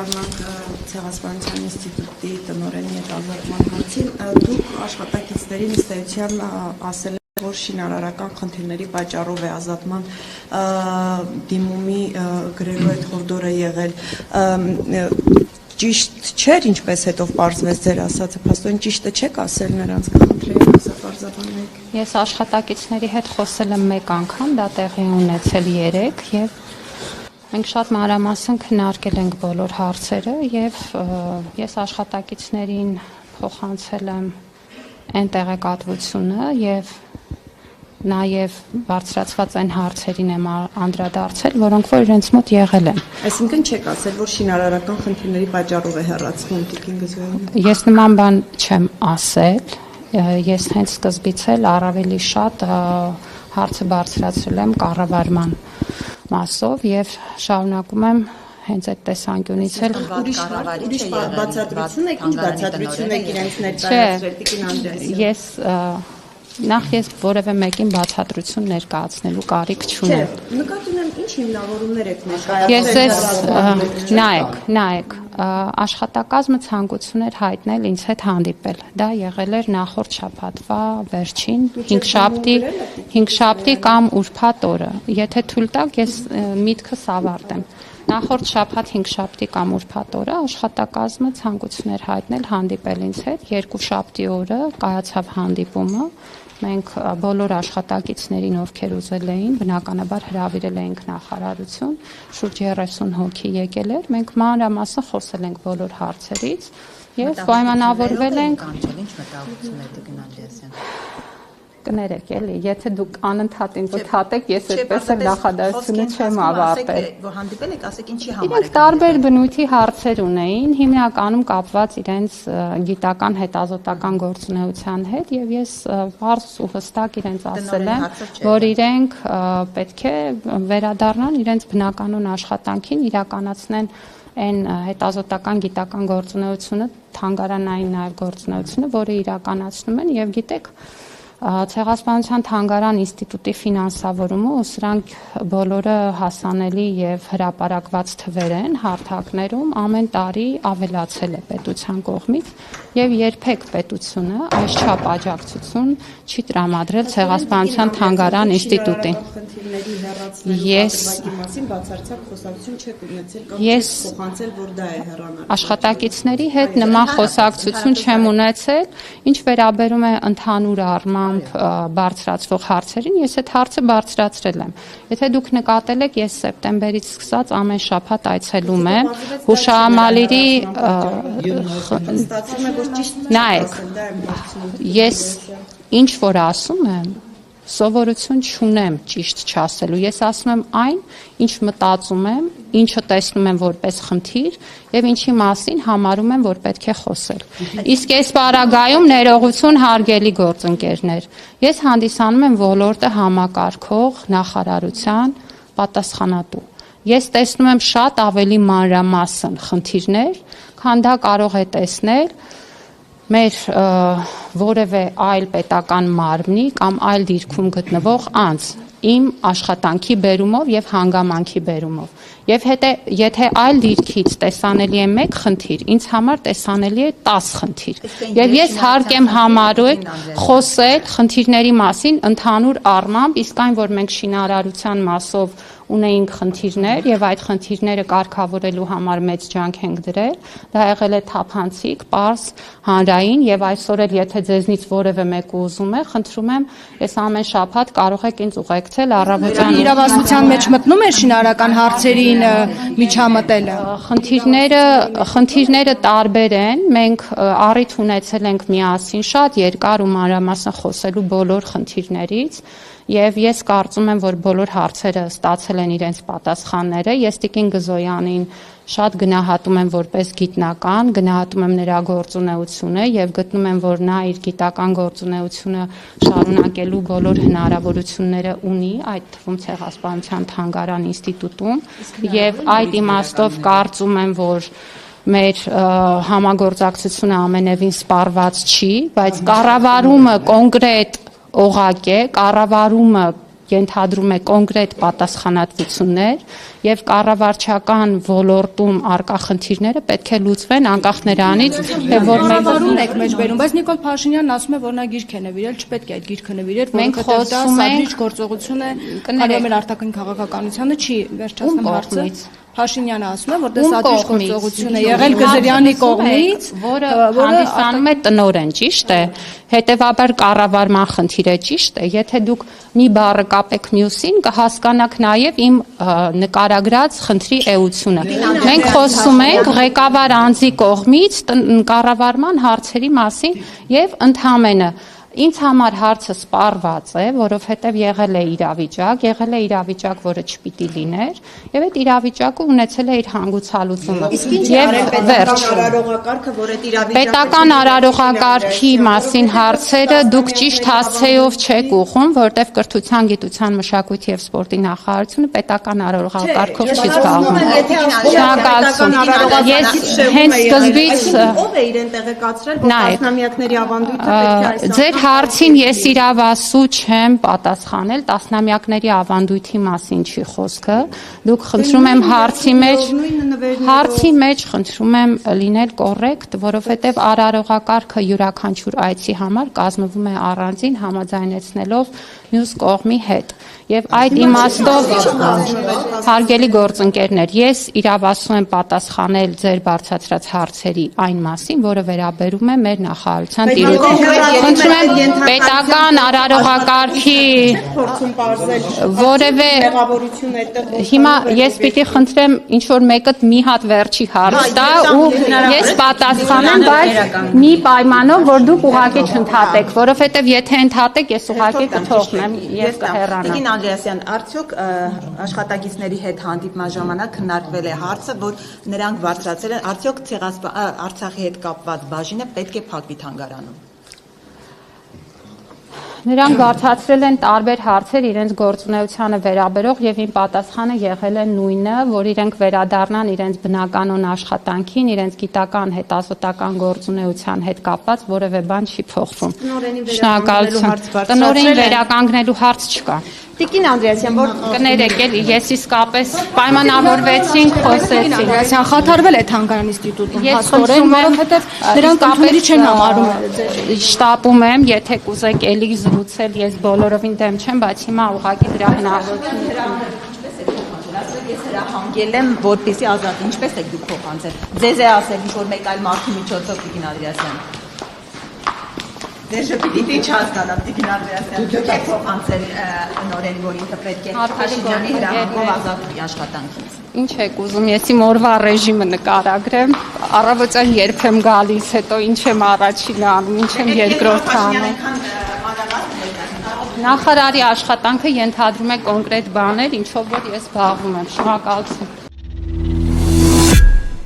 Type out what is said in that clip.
վերադառնանք Ցեղասպանության ինստիտուտի տնօրենի հետ ազատման հարցին, դուք աշխատակիցներին ըստ էության ասել եք, որ շինարարական խնդիրների պատճառով է ազատման դիմումի գրելու այդ խորհուրդը եղել։ Ճիշտ չէր, ինչպես հետո պարզվեց ձեր ասածը, փաստորեն ճիշտը չեք ասել նրանց, կխնդրեի պարզաբանեք։ Ես աշխատակիցների հետ խոսել եմ մեկ անգամ, դա տեղի ունեցել 3 եւ մենք շատ մանրամասն քննարկել ենք բոլոր հարցերը եւ ես աշխատակիցներին փոխանցել եմ այն տեղեկատվությունը եւ նաև բարձրացված այն հարցերին եմ անդրադարձել, որոնք որ իրենց մոտ եղել են։ Այսինքն չեք ասել, որ շինարարական խնդիրների պատճառով է հեռացվում Տիկին Գզոյանը։ Ես նման բան չեմ ասել, ես հենց սկզբից էլ առավելի շատ հարցը բարձրացրել եմ կառավարման մասով եւ շարունակում եմ հենց այդ տեսանկյունից էլ ուրիշ բացատրություն եք, ինչ բացատրություն եք իրենց ներկայացրել Տիկին Անդրեասյան։ Ես նախ ես որևէ մեկին բացատրություն ներկայացնելու կարիք չունեմ։ Նկատի ունեմ ինչ հիմնավորումներ եք ներկայացրել։ Նայեք, աշխատակազմը ցանկություն էր հայտնել ինձ հետ հանդիպել։ Դա եղել էր նախորդ շաբաթվա վերջին 5 շաբթի կամ ուրբաթ օրը։ Եթե թույլ տաք, ես միտքս ավարտեմ։ Նախորդ շաբաթ 5 շաբթի կամ ուրբաթ օրը աշխատակազմը ցանկություն էր հայտնել հանդիպել ինձ հետ։ 2 շաբթի օրը կայացավ հանդիպումը։ Մենք բոլոր աշխատակիցներին, ովքեր ուզել էին, բնականաբար հրավիրել էինք նախարարություն, շուրջ 30 հոգի եկել էր, մենք մանրամասն խոսել ենք բոլոր հարցերից եւ պայմանավորվել ենք կներեք էլի, եթե դուք անընդհատ ինձ թատեք, ես այդպես էլ նախադասությունը չեմ ավարտել։ Որ հանդիպել եք, ասեք ինչի համար եք։ Իրենք տարբեր բնույթի հարցեր ունեին, հիմնականում կապված իրենց գիտական հետազոտական գործունեության հետ եւ ես բարձ ու հստակ իրենց ասել եմ, որ իրենք պետք է վերադառնան իրենց բնականon աշխատանքին, իրականացնեն այն հետազոտական գիտական գործունեությունը, թանգարանային նաև գործունեությունը, որը իրականացնում են եւ գիտեք Ցեղասպանության թանգարան ինստիտուտի ֆինանսավորումը, սրանք բոլորը հասանելի եւ հրապարակված թվեր են հարթակներում, ամեն տարի ավելացել է պետության կողմից եւ երբեք պետությունը այսչափ աջակցություն չի տրամադրել Ցեղասպանության թանգարան ինստիտուտին։ Ես բացարձակ խոսակցություն չեք ունեցել կամ փոխանցել, որ դա է հեռանալ։ Աշխատակիցների հետ նման խոսակցություն չեմ ունեցել, ինչ վերաբերում է ընդհանուր առմամբ բարձրացվող հարցերին, ես այդ հարցը բարձրացրել եմ։ Եթե դուք նկատել եք, ես սեպտեմբերից սկսած ամեն շաբաթ այցելում եմ հուշահամալիրի նայեք, ես ինչ որ ասում եմ, սովորություն չունեմ ճիշտ չասելու, ես ասում եմ այն, ինչ մտածում եմ, ինչը տեսնում եմ որպես խնդիր եւ ինչի մասին համարում եմ, որ պետք է խոսել։ Իսկ այս պարագայում ներողություն հարգելի գործընկերներ, ես հանդիսանում եմ ոլորտը համակարգող նախարարության պատասխանատու։ Ես տեսնում եմ շատ ավելի մանրամասն խնդիրներ, քան դա կարող է տեսնել մեր որևէ այլ պետական մարմնի կամ այլ դիրքում գտնվող անձ իմ աշխատանքի բերումով եւ հանգամանքի բերումով եւ եթե այլ դիրքից տեսանելի է մեկ խնդիր, ինձ համար տեսանելի է 10 խնդիր եւ ես հարկ եմ համարել խոսել խնդիրների մասին ընդհանուր առմամբ, իսկ այն որ մենք շինարարության մասով ունեինք խնդիրներ եւ այդ խնդիրները կարգավորելու համար մեծ ջանք ենք դրել, դա եղել է թափանցիկ, պարզ, հանրային եւ այսօր էլ եթե ձեզնից որևէ մեկը ուզում է, խնդրում եմ, ես ամեն շաբաթ կարող եք ինձ ուղեկցել առավոտյան։ Իրավասության մեջ մտնում է շինարարական հարցերին միջամտելը։ Խնդիրները տարբեր են, մենք առիթ ունեցել ենք միասին շատ երկար ու մանրամասն խոսելու բոլոր խնդիրներից եւ ես կարծում եմ, որ բոլոր հարցերը ստացել են իրենց պատասխանները։ Ես Տիկին Գզոյանին շատ գնահատում եմ որպես գիտնական, գնահատում եմ նրա գործունեությունը եւ գտնում եմ, որ նա իր գիտական գործունեությունը շարունակելու բոլոր հնարավորությունները ունի, այդ թվում Ցեղասպանության թանգարան ինստիտուտում եւ այդ իմաստով կարծում եմ, որ մեր համագործակցությունը ամենևին սպառված չի, բայց կառավարումը կոնկրետ օղակ է, կառավարումը ենթադրում է կոնկրետ պատասխանատվություններ եւ կառավարչական ոլորտում արկա խնդիրները պետք է լուծվեն անկախ նրանից, թե որ Կառավարումն եք մեջբերում, բայց Նիկոլ Փաշինյանն ասում է, որ նա գիրք է նվիրել, չպետք է այդ գիրքը նվիրել, որովհետեւ դա սադրիչ գործողություն է, քանի մեր արտաքին քաղաքականությանը չի վերջացնում հարցը։ Փաշինյանը ասում է, որ դա սադրիչ գործողություն է եղել Գզրյանի կողմից, որը հանդիսանում է տնօրեն, ճիշտ է, հետևաբար կառավարման խնդիր է, ճիշտ է, եթե դուք մի բառը կապեք մյուսին, կհասկանաք նաև իմ նկարագրած խնդրի էությունը։ Մենք խոսում ենք ղեկավար անձի կողմից կառավարման հարցերի մասին եւ ընդհանրապես Ինձ համար հարցը սպառված է, որովհետև եղել է իրավիճակ, որը չպիտի լիներ, եւ այդ իրավիճակը ունեցել է իր հանգուցալուծումը։ Եվ վերջ։ Պետական արարողակարգի մասին հարցերը դուք ճիշտ հասցեով չեք ուղղում, որտեղ կրթության, գիտության, մշակույթի եւ սպորտի նախարարությունը պետական արարողակարգով չի զբաղվում։ Շնորհակալություն։ Ես հենց սկզբից ով է իրեն տեղեկացրել, որ տասնամյակների ավանդույթը պետք է Հարցին ես իրավասու չեմ պատասխանել, տասնամյակների ավանդույթի մասին չի խոսքը, դուք խնդրում եմ հարցի մեջ խնդրում եմ լինել կոռեկտ, որովհետև արարողակարգը յուրաքանչյուր այցի համար կազմվում է առանձին համաձայնեցնելով մյուս կողմի հետ։ Եվ այդ իմաստով հարգելի գործընկերներ, ես իրավասու եմ պատասխանել ձեր բարձրացրած հարցերի այն մասին, որը վերաբերում է մեր նախարարության տիրույթին։ Խնդրում եմ պետական արարողակարգի որևէ հիմա ես պիտի խնդրեմ ինչ որ մեկը մի հատ վերջի հարց տա ու ես պատասխանեմ, բայց մի պայմանով, որ դուք ուղղակի չընդհատեք, որովհետև եթե ընդհատեք, ես ուղղակի կթողնեմ եւ կհեռանամ։ Անդրեասյան, արդյոք աշխատակիցների հետ հանդիպման ժամանակ քննարկվել է հարցը, որ նրանք բարձրացել են, արդյոք Արցախի հետ կապված բաժինը պետք է փակվի թանգարանում։ Նրանք բարձրացրել են տարբեր հարցեր իրենց գործունեությանը վերաբերող եւ իմ պատասխանը եղել է նույնը, որ իրենք վերադառնան իրենց բնականon աշխատանքին, իրենց գիտական հետազոտական գործունեության հետ կապված որևէ բան չի փոխվում։ Շնորհակալություն։ Տնօրենին վերականգնելու հարց չկա։ Տիկին Անդրեասյան, որ կներեք էլի, ես իսկապես պայմանավորվեցինք, խոսեցինք։ Անդրեասյան խաթարվել է թանգարան ինստիտուտում, Ես հաստորեն, որովհետև նրանք ընդունելի չեն համարում։ Շտապում եմ, եթե կուզեք էլի զրուցել, ես բոլորովին դեմ չեմ, բայց հիմա ուղղակի դրա հնարավորություն Ես հրահանգել եմ, որպեսզի ազատ, ինչպես եք դուք փոխանցել։ Ձեզ է ասել ինչ-որ մեկ այլ մարդու միջոցով Տիկին Անդրեասյան։ Ձեզ պիտի չհասկանամ Տիկին Անդրեասյան, դուք եք փոխանցել տնօրենի, որ ինքը պետք է Փաշինյանի հրահանգով ազատվի աշխատանքից։ Ինչ եք ուզում, ես իմ օրվա ռեժիմը նկարագրեմ, առավոտյան երբ եմ գալիս, հետո ինչ եմ առաջինը անում, ինչ եմ երկրորդը անում։ Նախարարի աշխատանքը ենթադրում է կոնկրետ բաներ, ինչով որ ես զբաղվում եմ։ Շնորհակալություն։